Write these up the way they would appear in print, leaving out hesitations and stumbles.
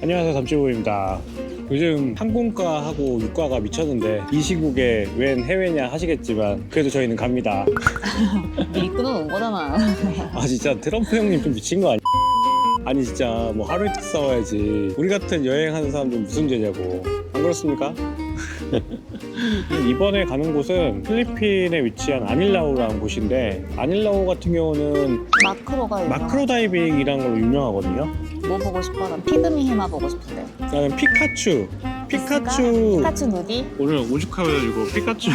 안녕하세요, 담치보입니다. 요즘 항공과하고 육과가 미쳤는데 이 시국에 웬 해외냐 하시겠지만 그래도 저희는 갑니다. 미리 끊어놓은 거잖아. 아 진짜 트럼프 형님 좀 미친 거 아니야? 아니 진짜 뭐 하루 이틀 싸워야지. 우리 같은 여행하는 사람들 무슨 죄냐고. 안 그렇습니까? 이번에 가는 곳은 필리핀에 위치한 아닐라오라는 곳인데, 아닐라오 같은 경우는 마크로가 유명한. 마크로 다이빙이라는 걸로 유명하거든요. 뭐 보고 싶어? 난 피그미 해마 보고 싶은데. 나는 피카츄 피카츄 누디? 오늘 오죽하셔가지고 피카츄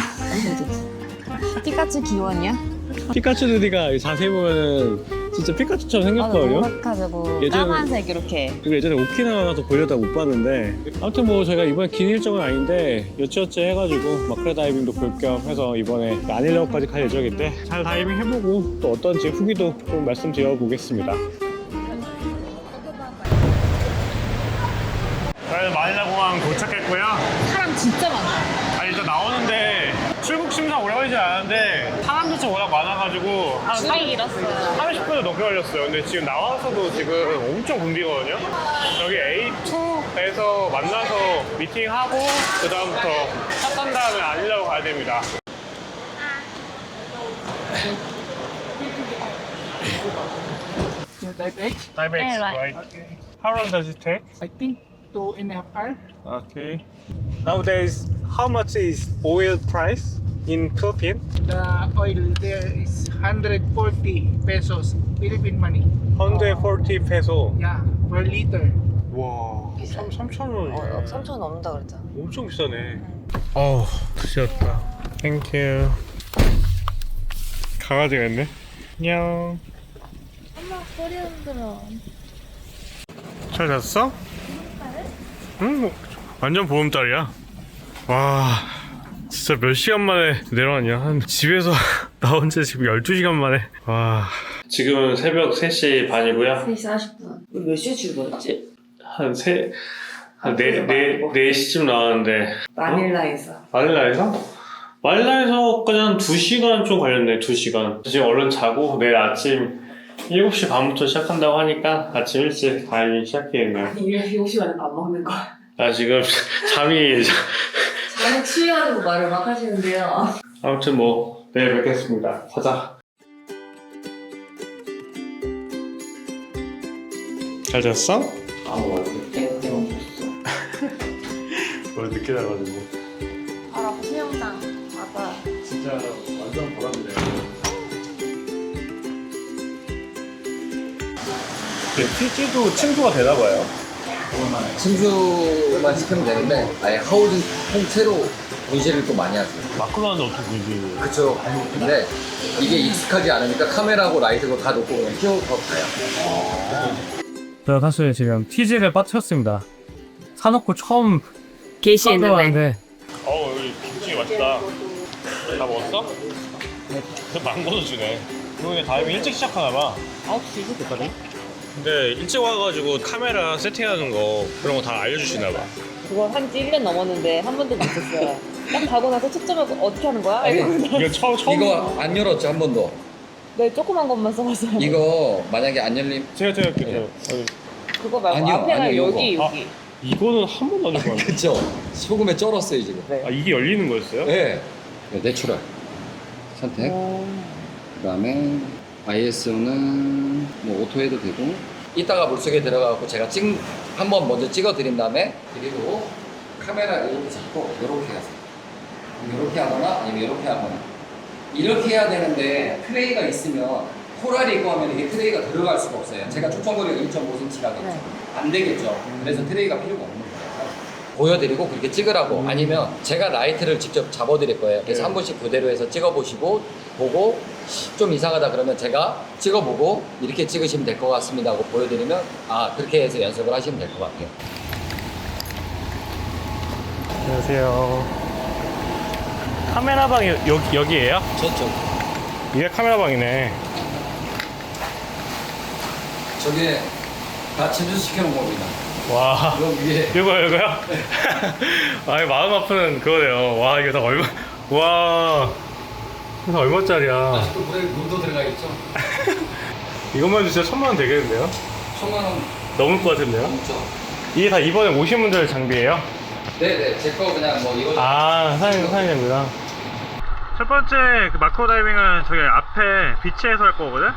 피카츄 기원이야? 피카츄 누디가 자세히 보면은 진짜 피카츄처럼 생겼거든요. 노랗가지고 예전에- 까만색 이렇게. 그리고 예전에 오키나와 가서 보려다 못 봤는데, 아무튼 뭐 저희가 이번에 긴 일정은 아닌데 여찌어찌 해가지고 마크로 다이빙도 볼 겸 해서 이번에 아닐라오까지 갈 예정인데, 잘 다이빙 해보고 또 어떤지 후기도 좀 말씀드려 보겠습니다. 저희는 마닐라 공항 도착했고요. 사람 진짜 많아. 아니 일단 나오는데 출국 심사 오래 걸리지 않았는데 사람들 좀 워낙 많아가지고 한 줄이 길었어요. 30분도 넘게 걸렸어요. 근데 지금 나와서도 지금 엄청 붐비거든요. 여기 A2에서 만나서 미팅하고 그 다음부터 차 탄 다음에 아닐라고 가야 됩니다. Type Diabetes, Yeah, right. right? How long does it take? I think 2.5 hours. Okay. Nowadays, how much is oil price in Philippines? The oil there is 140 pesos Philippine money. 140 peso. Yeah, per liter. 와, 3,000원이네. 3천 넘는다 그랬잖아. 엄청 비싸네. 어우, 드셨다. 땡큐. 강아지가 있네. 안녕. 엄마 소리 흔들어. 잘 잤어? 응, 완전 보름달이야. 와, 진짜 몇 시간 만에 내려왔냐? 한 집에서 나온 지 지금 12시간 만에. 와. 지금은 새벽 3시 반이고요. 3시 40분. 우리 몇 시에 출발했지? 한 4시쯤 나왔는데. 마닐라에서. 마닐라에서? 마닐라에서 그냥 2시간 좀 걸렸네. 2시간. 지금 얼른 자고 내일 아침 7시 반부터 시작한다고 하니까 아침 일찍 다이빙 시작해야겠네요. 7시간에 밥 먹는 거야. 아 지금 잠이 자는 취해가지고 말을 막 하시는데요. 아무튼 뭐 내일 뵙겠습니다. 가자. 잘 잤어? 땡땡. 오늘 늦게 자가지고 바로 수영장. 맞아. 진짜 완전 보람이네. 피지도 침수가 되나봐요. 침수만 시키면 되는데 아예 하우징 통째로 분실을 또 많이 하세요. 마크로는 어떻게 보지? 그쵸. 근데 이게 익숙하지 않으니까 카메라하고 라이트고 다 놓고 그냥 튀어서 가요. 저 사실 지금 TG를 빠뜨렸습니다. 사놓고 처음 게시했는데. 여기 김치 맛있다. 다 먹었어? 그 망고도 주네. 그러게 다이빙 일찍 시작하나봐. 9시 됐거든? 근데 일찍 와가지고 카메라 세팅하는 거 그런 거 다 알려주시나봐. 그거 한지 1년 넘었는데 한 번도 못 썼어요. 딱 가고 나서 초점을 어떻게 하는 거야? 아니, 이거 처음 이거 안 열었죠, 한 번도. 네, 조그만 것만 써봤어요. 이거 만약에 안 열림 제가 할게요. 그거 말고 아니요, 앞에가 아니요, 여기 이거. 여기. 이거는 한 번도 안 해봤는데. 그쵸. 소금에 쩔었어요 지금. 네. 아 이게 열리는 거였어요? 네. 내추럴 선택. 그 다음에 ISO는 뭐 오토 해도 되고, 이따가 물속에 들어가고 제가 한번 먼저 찍어 드린 다음에, 그리고 카메라 이렇게 잡고 이렇게 하세요. 이렇게 하거나 아니면 이렇게 하거나. 이렇게 해야 되는데 트레이가 있으면, 코랄이 있고 하면 이게 트레이가 들어갈 수가 없어요. 제가 축청거리가 1.5cm라겠죠. 네. 안 되겠죠. 그래서 트레이가 필요가 없는 거예요. 보여드리고 그렇게 찍으라고. 아니면 제가 라이트를 직접 잡아드릴 거예요. 그래서 한 분씩 그대로 해서 찍어보시고, 보고 좀 이상하다 그러면 제가 찍어보고 이렇게 찍으시면 될 것 같습니다 하고 보여드리면, 아 그렇게 해서 연습을 하시면 될 것 같아요. 안녕하세요. 카메라방이 여기에요? 저쪽. 이게 카메라방이네. 저게 다 침수시켜놓은 겁니다. 와. 그 위에. 이거요? 아, 마음 아픈 그거네요. 와, 이거 다 얼마, 와. 이거 다 얼마짜리야. 아직도 물에 물도 들어가 있죠? 이것만 해도 진짜 1,000만 원 되겠는데요? 1,000만 원 넘을 것 같은데요? 넘죠. 이게 다 이번에 오신 분들 장비예요? 네네, 제 거 그냥 뭐 이거. 아, 사장님입니다. 첫 번째 그 마크로 다이빙은 저기 앞에 비치에서 할 거거든?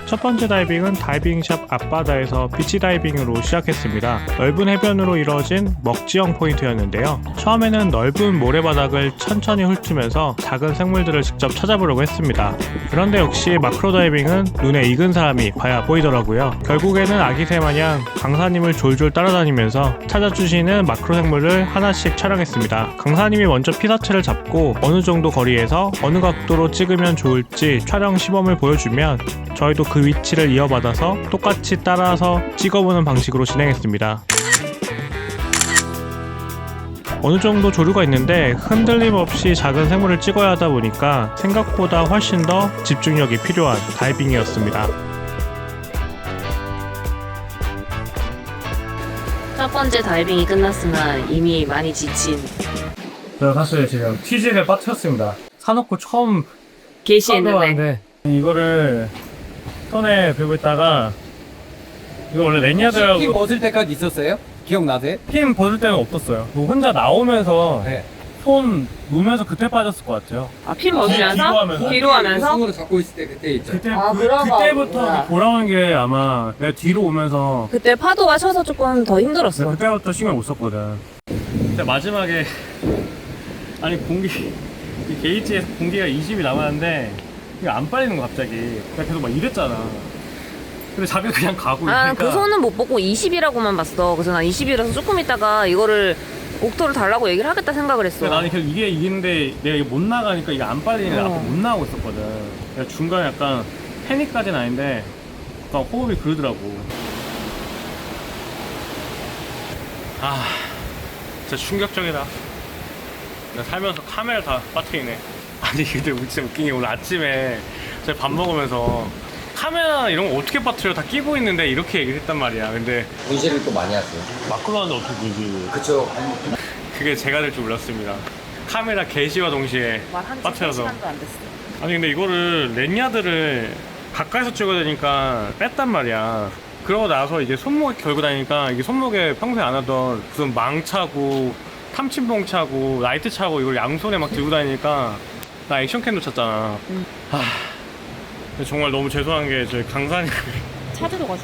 첫 번째 다이빙은 다이빙샵 앞바다에서 비치 다이빙으로 시작했습니다. 넓은 해변으로 이루어진 먹지형 포인트였는데요. 처음에는 넓은 모래바닥을 천천히 훑으면서 작은 생물들을 직접 찾아보려고 했습니다. 그런데 역시 마크로 다이빙은 눈에 익은 사람이 봐야 보이더라고요. 결국에는 아기새 마냥 강사님을 졸졸 따라다니면서 찾아주시는 마크로 생물을 하나씩 촬영했습니다. 강사님이 먼저 피사체를 잡고 어느 정도 거리에서 어느 각도로 찍으면 좋을지 촬영 시범을 보여주면 저희도 그 위치를 이어받아서 똑같이 따라서 찍어보는 방식으로 진행했습니다. 어느 정도 조류가 있는데 흔들림 없이 작은 생물을 찍어야 하다 보니까 생각보다 훨씬 더 집중력이 필요한 다이빙이었습니다. 첫 번째 다이빙이 끝났으나 이미 많이 지친 제가 사실 지금 TG를 빠뜨렸습니다. 사놓고 처음 게시했는데 이거를 손에 들고 있다가 이거 원래 랜야드라고 핀 벗을 때까지 있었어요? 기억나세요? 핀 벗을 때는 없었어요. 뭐 혼자 나오면서 네. 손 놓으면서 그때 빠졌을 것 같아요. 핀 벗으면서? 뒤로 하면서? 손으로 잡고 있을 때 그때 있죠. 그때 그런 거 그때부터 같구나. 돌아오는 게 아마 내가 뒤로 오면서 그때 파도가 쳐서 조금 더 힘들었어. 그때부터 신경 못 썼거든. 근데 마지막에 아니 공기 이 게이지에서 공기가 20이 남았는데 이게 안 빨리는 거 갑자기. 내가 계속 막 이랬잖아. 근데 자기가 그냥 가고 아, 있으니까 그 손은 못 보고 20이라고만 봤어. 그래서 난 20이라서 조금 있다가 이거를 옥토를 달라고 얘기를 하겠다 생각을 했어. 근데 나는 계속 이게 이기는데 내가 이게 못 나가니까 이게 안 빨리니까 앞에 못 나가고 있었거든. 내가 중간에 약간 패닉까지는 아닌데 약간 호흡이 그러더라고. 아 진짜 충격적이다. 내가 살면서 카메라 다 빠뜨리네. 아니 근데 진짜 웃긴 게 오늘 아침에 제가 밥 먹으면서 카메라 이런 거 어떻게 빠뜨려 다 끼고 있는데 이렇게 얘기를 했단 말이야. 근데 문제를 또 많이 하세요. 마크로 하는데 어떻게 보지? 그쵸. 그게 제가 될 줄 몰랐습니다. 카메라 게시와 동시에 말한 지 빠뜨려서. 3시간도 안 됐어. 아니 근데 이거를 랜야드를 가까이서 찍어야 되니까 뺐단 말이야. 그러고 나서 이제 손목에 걸고 다니니까 이게 손목에 평소에 안 하던 무슨 망 차고 탐침봉 차고 라이트 차고 이걸 양손에 막 들고 다니니까 나 액션캠 놓쳤잖아. 근데 정말 너무 죄송한 게 저희 강사님 찾으러 가자.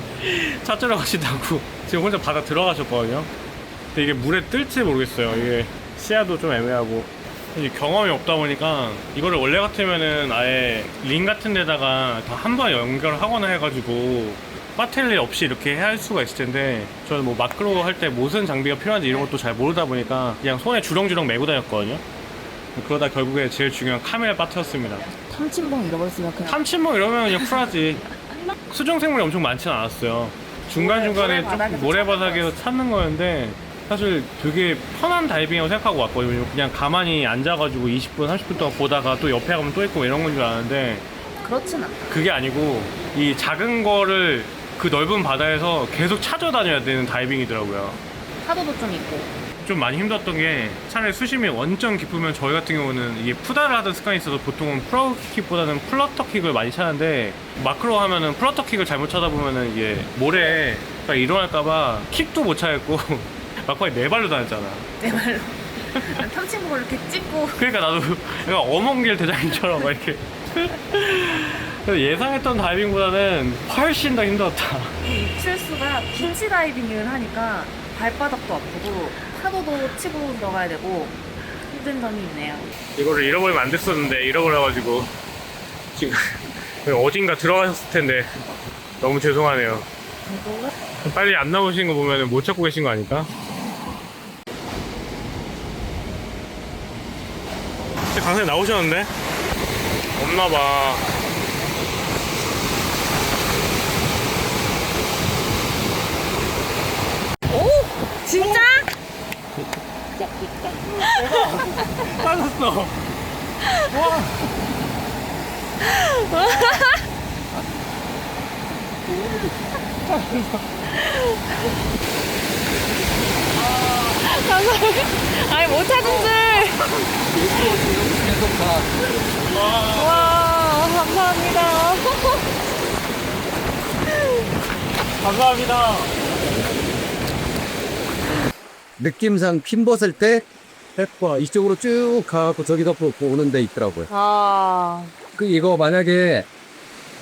찾으러 가시다고 지금 혼자 바다 들어가셨거든요. 근데 이게 물에 뜰지 모르겠어요. 이게 시야도 좀 애매하고 이제 경험이 없다 보니까 이거를 원래 같으면은 아예 링 같은 데다가 다 한 번 연결하거나 해가지고 배터리 없이 이렇게 할 수가 있을 텐데 저는 뭐 마크로 할 때 무슨 장비가 필요한지 이런 것도 잘 모르다 보니까 그냥 손에 주렁주렁 메고 다녔거든요. 그러다 결국에 제일 중요한 카메라 빠뜨렸습니다. 탐침봉 잃어버렸으면 그냥 탐침봉 이러면 그냥 쿨하지. 수중생물이 엄청 많지는 않았어요. 중간중간에 좀 모래바닥에서 찾는 거였는데 사실 되게 편한 다이빙이라고 생각하고 왔거든요. 그냥 가만히 앉아가지고 20분, 30분 동안 보다가 또 옆에 가면 또 있고 이런 건 줄 아는데 그렇진 않다. 그게 아니고 이 작은 거를 그 넓은 바다에서 계속 찾아다녀야 되는 다이빙이더라고요. 파도도 좀 있고. 좀 많이 힘들었던 게 차라리 수심이 원점 깊으면 저희 같은 경우는 이게 푸다를 하던 습관이 있어서 보통은 프로킥보다는 플러터킥을 많이 차는데 마크로 하면은 플러터킥을 잘못 차다 보면은 이게 모래가 일어날까봐 킥도 못 차겠고 막판에 네 발로 다녔잖아. 내 말로. 탐침봉을 이렇게 찍고. 그러니까 나도 약간 어몽길 대장님처럼 막 이렇게 그래서 예상했던 다이빙보다는 훨씬 더 힘들었다. 실수가 빈치 다이빙을 하니까 발바닥도 아프고 파도도 치고 들어가야 되고 힘든 점이 있네요. 이거를 잃어버리면 안 됐었는데 잃어버려가지고 지금 어딘가 들어가셨을 텐데 너무 죄송하네요. 빨리 안 나오신 거 보면 못 찾고 계신 거 아닐까? 강사님 나오셨는데? 없나봐. 진짜? 빠졌어. 와. 아니 못 찾은 줄. 일부러 지금 계속 다 와, 감사합니다. 감사합니다. 느낌상 핀 벗을 때 햇과 이쪽으로 쭉 가고 저기서 보는 데 있더라고요. 아, 그 이거 만약에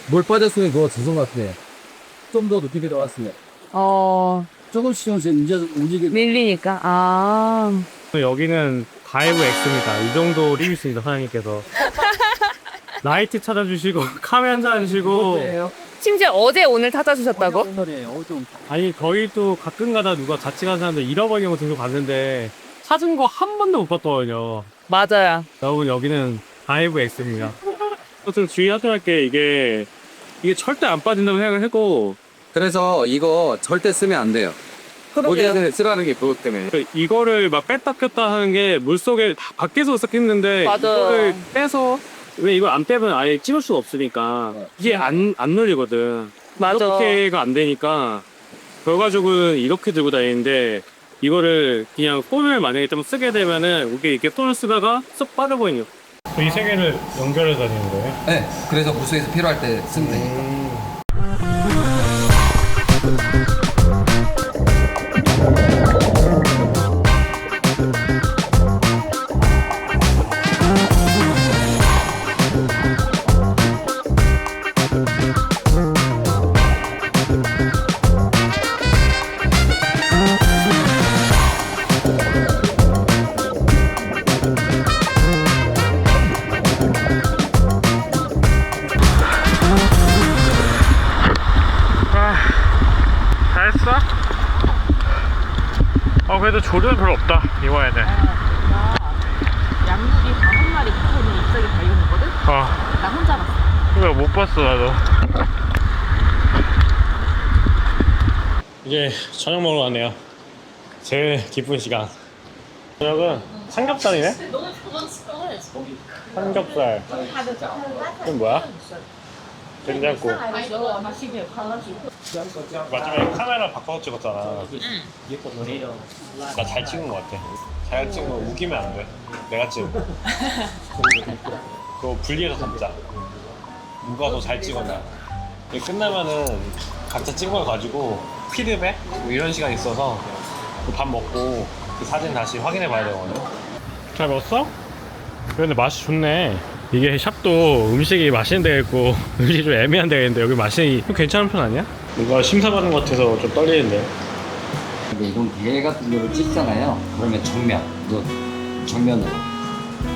물 빠졌으면 그거 죄송 같네. 좀 더 높이게 나왔으면. 조금씩 이제 움직이. 밀리니까. 아. 여기는 다이브 X입니다. 이 정도 리뷰있습니다, 사장님께서. 라이트 찾아주시고, 카메라 한잔 주시고. 심지어 어제 오늘 찾아주셨다고? 아니, 거의 또 가끔 가다 누가 같이 가는 사람들 잃어버린 경우 등록 봤는데, 찾은 거 한 번도 못 봤거든요. 맞아요. 여러분, 여기는 다이브 X입니다. 좀 주의하도록 할게, 이게 절대 안 빠진다고 생각을 했고, 그래서 이거 절대 쓰면 안 돼요. 모델을 쓰라는 게 그것 때문에. 이거를 막 뺐다 꼈다 하는 게 물속에 다 밖에서 섞였는데 맞아요. 이거를 빼서 왜 이걸 안 빼면 아예 찍을 수가 없으니까 이게 안 눌리거든. 맞아. 이렇게가 안 되니까 결과적으로는 이렇게 들고 다니는데 이거를 그냥 폰을 만약에 좀 쓰게 되면은 이게 이렇게 폰을 쓰다가 쏙 빠져버리요. 이 세 개를 연결해 다니는 거예요? 네, 그래서 물속에서 필요할 때 쓰면 되니까. 다 했어? 그래도 조류는 별로 없다 이번에는. 양육이 5마리 붙어있는 입장이 발견했거든? 나 혼자 봤어. 그래 못 봤어 나도. 이제 저녁 먹으러 가네요. 제일 기쁜 시간. 저녁은 삼겹살이네? 삼겹살. 이건 뭐야? 된장국. 마지막에 카메라 바꿔서 찍었잖아. 나 잘 찍은 것 같아. 잘 찍으면 우기면 안 돼. 내가 찍은 거. 그거 분리해서 담자. 누가 더 잘 찍었나. 이게 끝나면은 각자 찍은 걸 가지고 피드백? 뭐 이런 시간이 있어서 밥 먹고 그 사진 다시 확인해 봐야 되거든요. 잘 먹었어? 근데 맛이 좋네. 이게 샵도 음식이 맛있는 데가 있고 음식이 좀 애매한 데가 있는데 여기 맛이 좀 괜찮은 편 아니야? 뭔가 심사받는 것 같아서 좀 떨리는데. 근데 이런 게 같은 거를 찍잖아요. 그러면 정면으로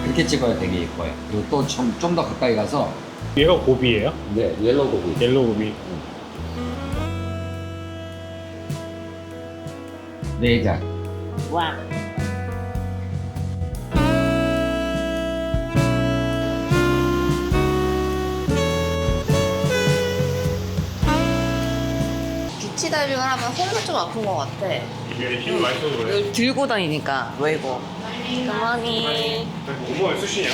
이렇게 찍어야 되게 예뻐요. 그리고 또 좀 더 가까이 가서 얘가 고비예요? 네, 옐로우 고비. 옐로우 고비. 내장. 와. 비치 다이빙을 하면 허리가 좀 아픈 것 같아. 이게 힘을 많이 써서 그래. 이걸 들고 다니니까 외고. 가만히. 오모에 수시냐?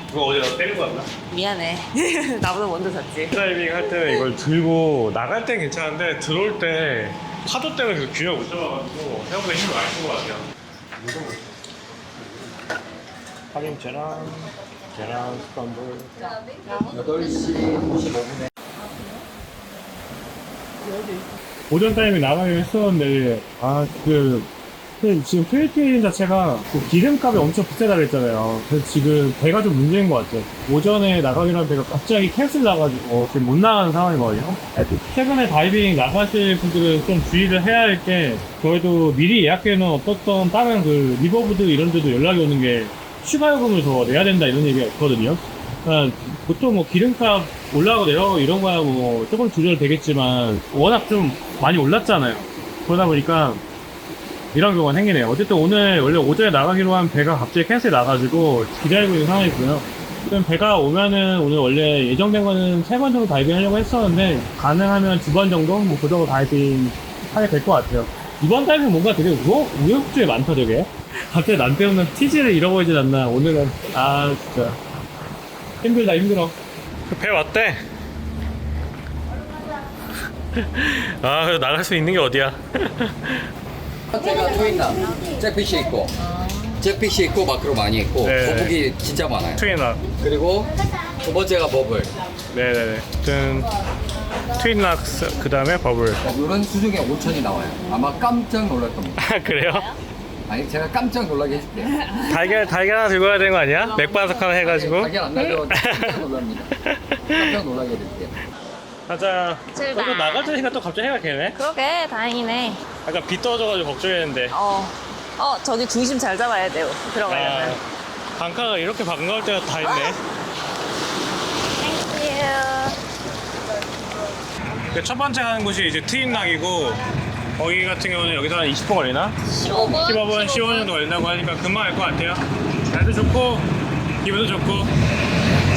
누가 어제 나 때린 거 같나? 미안해. 나보다 먼저 잤지. 다이빙 할 때는 이걸 들고 나갈 땐 괜찮은데 들어올 때 파도 때문에 그 균형 못 잡아가지고 생각보다 힘을 많이 쓴 것 같아요. 파김치랑 스크램블. 8시 55분에. 오전 타임에 나가긴 했었는데 지금 필리핀 자체가 그 기름값이 엄청 비싸다고 했잖아요. 그래서 지금 배가 좀 문제인 것 같아요. 오전에 나가기로 한 배가 갑자기 캔슬 나가지고 지금 못 나가는 상황이거든요. 최근에 다이빙 나가실 분들은 좀 주의를 해야 할 게 저희도 미리 예약해놓은 어떤 다른 그 리버보드 이런 데도 연락이 오는 게 추가 요금을 더 내야 된다 이런 얘기가 있거든요. 그러니까 보통 뭐 기름값 올라가고 내려가고 이런 거야 뭐 조금 조절되겠지만 워낙 좀 많이 올랐잖아요. 그러다 보니까 이런 경우가 생기네요. 어쨌든 오늘 원래 오전에 나가기로 한 배가 갑자기 캔슬 나가지고 기다리고 있는 상황이고요. 일단 배가 오면은 오늘 원래 예정된 거는 3번 정도 다이빙 하려고 했었는데 가능하면 2번 정도 뭐 그 정도 다이빙 하게 될 것 같아요. 이번 다이빙 뭔가 되게 우여곡절이 많다 되게. 갑자기 난 때문에 티지를 잃어버리진 않나. 오늘은 진짜 힘들어. 배 왔대. 그래도 나갈 수 있는 게 어디야. 첫째가 트윈남, 잭피쉬 있고 잭피쉬 있고 마크로 많이 있고 네. 거북이 진짜 많아요. 트윈락. 그리고 두 번째가 버블. 네네네. 아무튼 트윈락스 그 다음에 버블. 버블은 수중에 5천이 나와요. 아마 깜짝 놀랄 겁니다. 아 그래요? 아니 제가 깜짝 놀라게 해줄게요. 달걀 하나 들고 가야 되는 거 아니야? 맥반석 하나 해가지고. 달걀 안 날려 깜짝 놀랍니다. 깜짝 놀라게 해드릴게요. 가자. 출발. 또 나갈 때니까 또 갑자기 해가 개네. 그러게 다행이네. 아까 비 떨어져가지고 걱정했는데. 저기 중심 잘 잡아야 돼요. 들어가려면. 강가가 이렇게 반가울 때가 다 있네. 땡큐. 첫 번째 가는 곳이 이제 트윈락이고 거기 같은 경우는 여기서 한 20분 걸리나? 15분? 15분 정도 걸린다고 하니까 금방 갈 것 같아요. 날도 좋고 기분도 좋고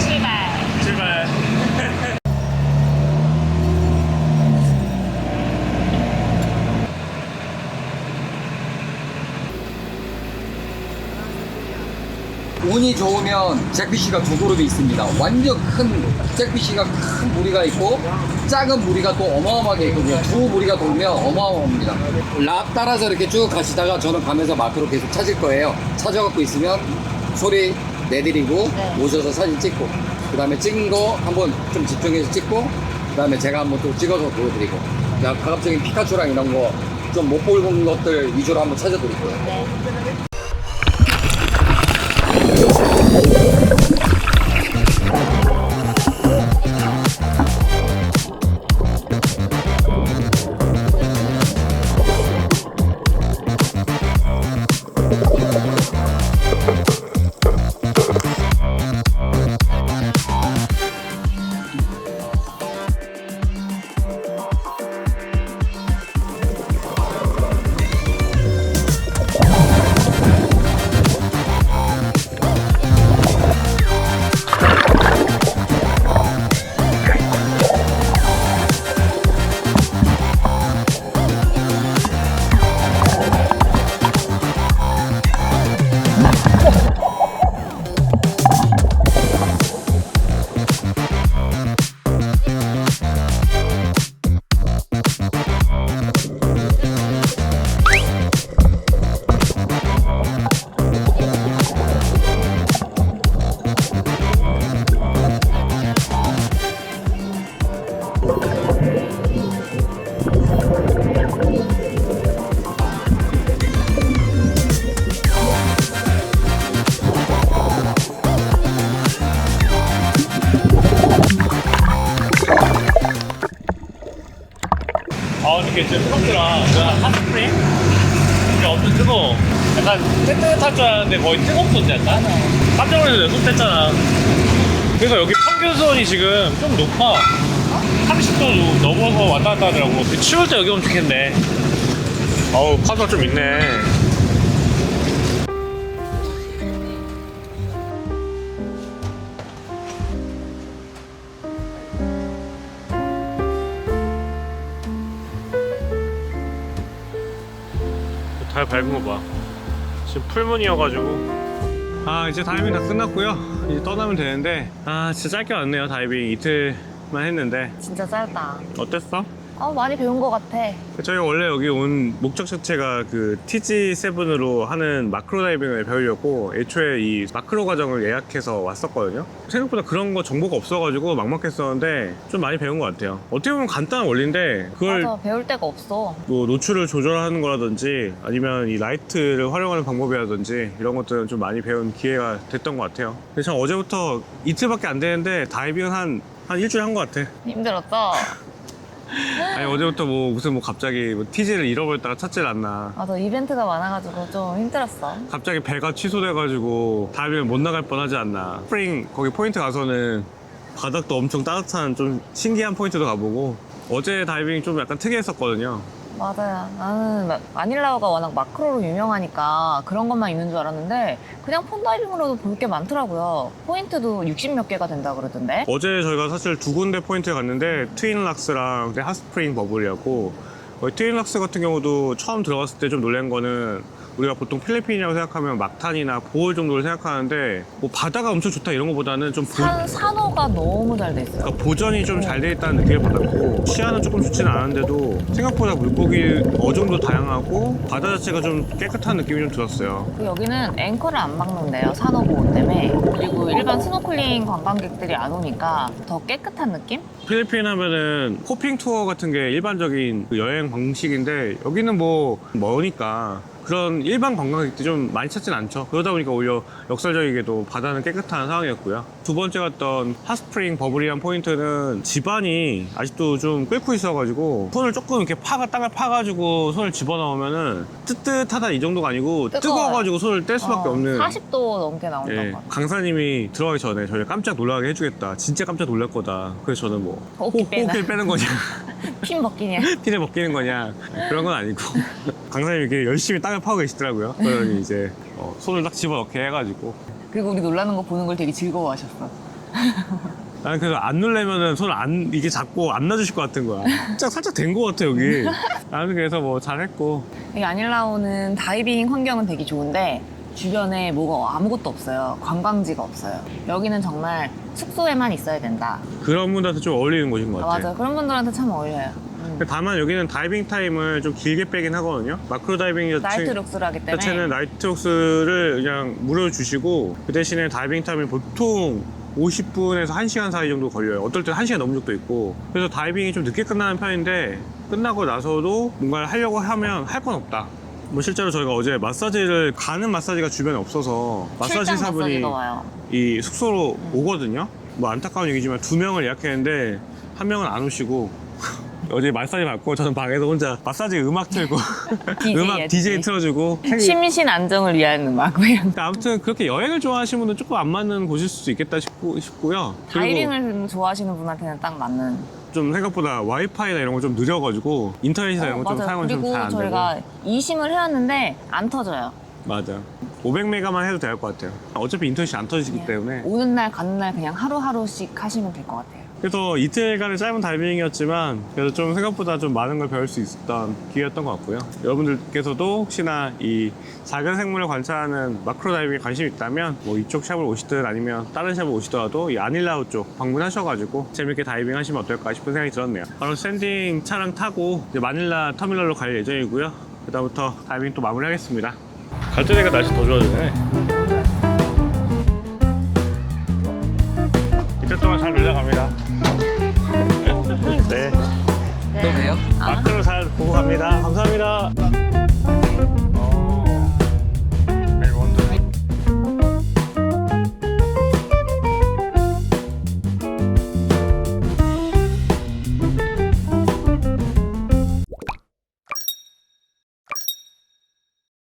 출발. 운이 좋으면 잭피쉬가 두 그룹이 있습니다. 완전 큰 잭피쉬가 큰 무리가 있고 작은 무리가 또 어마어마하게 있거든요. 두 무리가 돌면 어마어마합니다. 랍 따라서 이렇게 쭉 가시다가 저는 가면서 마크로 계속 찾을 거예요. 찾아갖고 있으면 소리 내드리고 오셔서 사진 찍고 그 다음에 찍은 거 한번 좀 집중해서 찍고 그 다음에 제가 한번 또 찍어서 보여드리고 가급적인 피카츄랑 이런 거 좀 못 보는 것들 위주로 한번 찾아드릴 거예요. 이게 진짜 뜨겁더라. 핫스프링? 이게 엄청 뜨거워. 약간 뜨뜻할 줄 알았는데 거의 뜨겁던데 약간? 깜짝 놀라서 손 뗐잖아. 그래서 여기 평균 수온이 지금 좀 높아. 30도 넘어서 왔다 갔다 하더라고. 추울 때 여기 오면 좋겠네. 어우, 파도가 좀 있네. 달 밝은 거 봐. 지금 풀문이어가지고. 이제 다이빙 다 끝났고요. 이제 떠나면 되는데 진짜 짧게 왔네요. 다이빙 이틀만 했는데. 진짜 짧다. 어땠어? 많이 배운 것 같아. 저희가 원래 여기 온 목적 자체가 그 TG7으로 하는 마크로 다이빙을 배우려고 애초에 이 마크로 과정을 예약해서 왔었거든요. 생각보다 그런 거 정보가 없어가지고 막막했었는데 좀 많이 배운 것 같아요. 어떻게 보면 간단한 원리인데 그걸 맞아, 배울 데가 없어. 뭐 노출을 조절하는 거라든지 아니면 이 라이트를 활용하는 방법이라든지 이런 것들은 좀 많이 배운 기회가 됐던 것 같아요. 근데 전 어제부터 이틀밖에 안 되는데 다이빙은 한 일주일 한 것 같아. 힘들었어? 아니 어제부터 무슨 갑자기 TG를 잃어버렸다가 찾질 않나. 맞아, 이벤트가 많아가지고 좀 힘들었어. 갑자기 배가 취소돼가지고 다이빙을 못 나갈 뻔하지 않나. 스프링 거기 포인트 가서는 바닥도 엄청 따뜻한 좀 신기한 포인트도 가보고 어제 다이빙 좀 약간 특이했었거든요. 맞아요. 나는 마닐라오가 워낙 마크로로 유명하니까 그런 것만 있는 줄 알았는데 그냥 폰다이빙으로도 볼 게 많더라고요. 포인트도 60 몇 개가 된다 그러던데. 어제 저희가 사실 두 군데 포인트에 갔는데 트윈락스랑 핫스프링 버블이었고 트윈락스 같은 경우도 처음 들어갔을 때 좀 놀란 거는 우리가 보통 필리핀이라고 생각하면 막탄이나 보홀 정도를 생각하는데 뭐 바다가 엄청 좋다 이런 거보다는 좀 산호가 너무 잘 돼 있어요. 그러니까 보전이 좀 잘 돼 있다는 느낌을 받았고 시야는 조금 좋지는 않은데도 생각보다 물고기 어종도 다양하고 바다 자체가 좀 깨끗한 느낌이 좀 들었어요. 여기는 앵커를 안 막는데요, 산호 보호 때문에. 그리고 일반 스노클링 관광객들이 안 오니까 더 깨끗한 느낌? 필리핀 하면은 호핑 투어 같은 게 일반적인 그 여행 방식인데 여기는 뭐 머니까 그런 일반 관광객들이 좀 많이 찾진 않죠. 그러다 보니까 오히려 역설적이게도 바다는 깨끗한 상황이었고요. 두 번째 갔던 핫스프링 버블이한 포인트는 지반이 아직도 좀 끓고 있어가지고 손을 조금 이렇게 땅을 파가지고 손을 집어넣으면은 뜨뜻하다 이 정도가 아니고 뜨거워가지고 손을 뗄 수밖에 없는 40도 넘게 나온다고. 예, 강사님이 들어가기 전에 저희를 깜짝 놀라게 해주겠다. 진짜 깜짝 놀랄 거다. 그래서 저는 뭐 호흡기를 빼는 거냐 핀 벗기냐? 피를 벗기는 거냐 그런 건 아니고 강사님이 이렇게 열심히 땅을 파고 계시더라고요. 그러니 이제 손을 딱 집어넣게 해가지고 그리고 우리 놀라는 거 보는 걸 되게 즐거워하셨어. 나는 그래서 안 누르면은 손을 이게 잡고 안 놔주실 것 같은 거야. 살짝 된 것 같아 여기. 나는 그래서 뭐 잘했고. 이 아닐라오는 다이빙 환경은 되게 좋은데 주변에 뭐가 아무것도 없어요. 관광지가 없어요. 여기는 정말 숙소에만 있어야 된다. 그런 분들한테 좀 어울리는 곳인 것 같아. 맞아요. 그런 분들한테 참 어울려요. 다만 여기는 다이빙 타임을 좀 길게 빼긴 하거든요. 마크로 다이빙 나이트 룩스라기 때문에. 자체는 나이트 룩스를 그냥 무료로 주시고 그 대신에 다이빙 타임이 보통 50분에서 1시간 사이 정도 걸려요. 어떨 때는 1시간 넘는 적도 있고. 그래서 다이빙이 좀 늦게 끝나는 편인데 끝나고 나서도 뭔가를 하려고 하면 할 건 없다. 뭐 실제로 저희가 어제 마사지를 가는 마사지가 주변에 없어서 마사지 출장 사분이 마사지가 와요. 이 숙소로 오거든요. 뭐 안타까운 얘기지만 2명을 예약했는데 1명은 안 오시고 어제 마사지 받고 저는 방에서 혼자 마사지 음악 틀고 음악 DJ 틀어주고 심신 안정을 위한 음악. 아무튼 그렇게 여행을 좋아하시는 분은 조금 안 맞는 곳일 수도 있겠다 싶고요. 그리고 다이빙을 좋아하시는 분한테는 딱 맞는. 좀 생각보다 와이파이나 이런 거 좀 느려가지고 인터넷이나 이런 거 좀 맞아요. 사용은 좀 그리고 잘 안 되고. 저희가 2심을 해왔는데 안 터져요. 맞아. 500메가만 해도 될 것 같아요. 어차피 인터넷이 안 터지기 때문에. 오는 날 가는 날 그냥 하루하루씩 하시면 될 것 같아요. 그래서 이틀간의 짧은 다이빙이었지만 그래도 좀 생각보다 좀 많은 걸 배울 수 있었던 기회였던 것 같고요. 여러분들께서도 혹시나 이 작은 생물을 관찰하는 마크로 다이빙에 관심이 있다면 뭐 이쪽 샵을 오시든 아니면 다른 샵을 오시더라도 이 아닐라오 쪽 방문하셔가지고 재밌게 다이빙 하시면 어떨까 싶은 생각이 들었네요. 바로 샌딩 차량 타고 이제 마닐라 터미널로 갈 예정이고요. 그다음부터 다이빙 또 마무리하겠습니다. 갈 때니까 날씨 더 좋아지네. 이틀 동안 잘 놀다 갑니다. 네. 또 봬요? 마크로 잘 보고 갑니다. 감사합니다.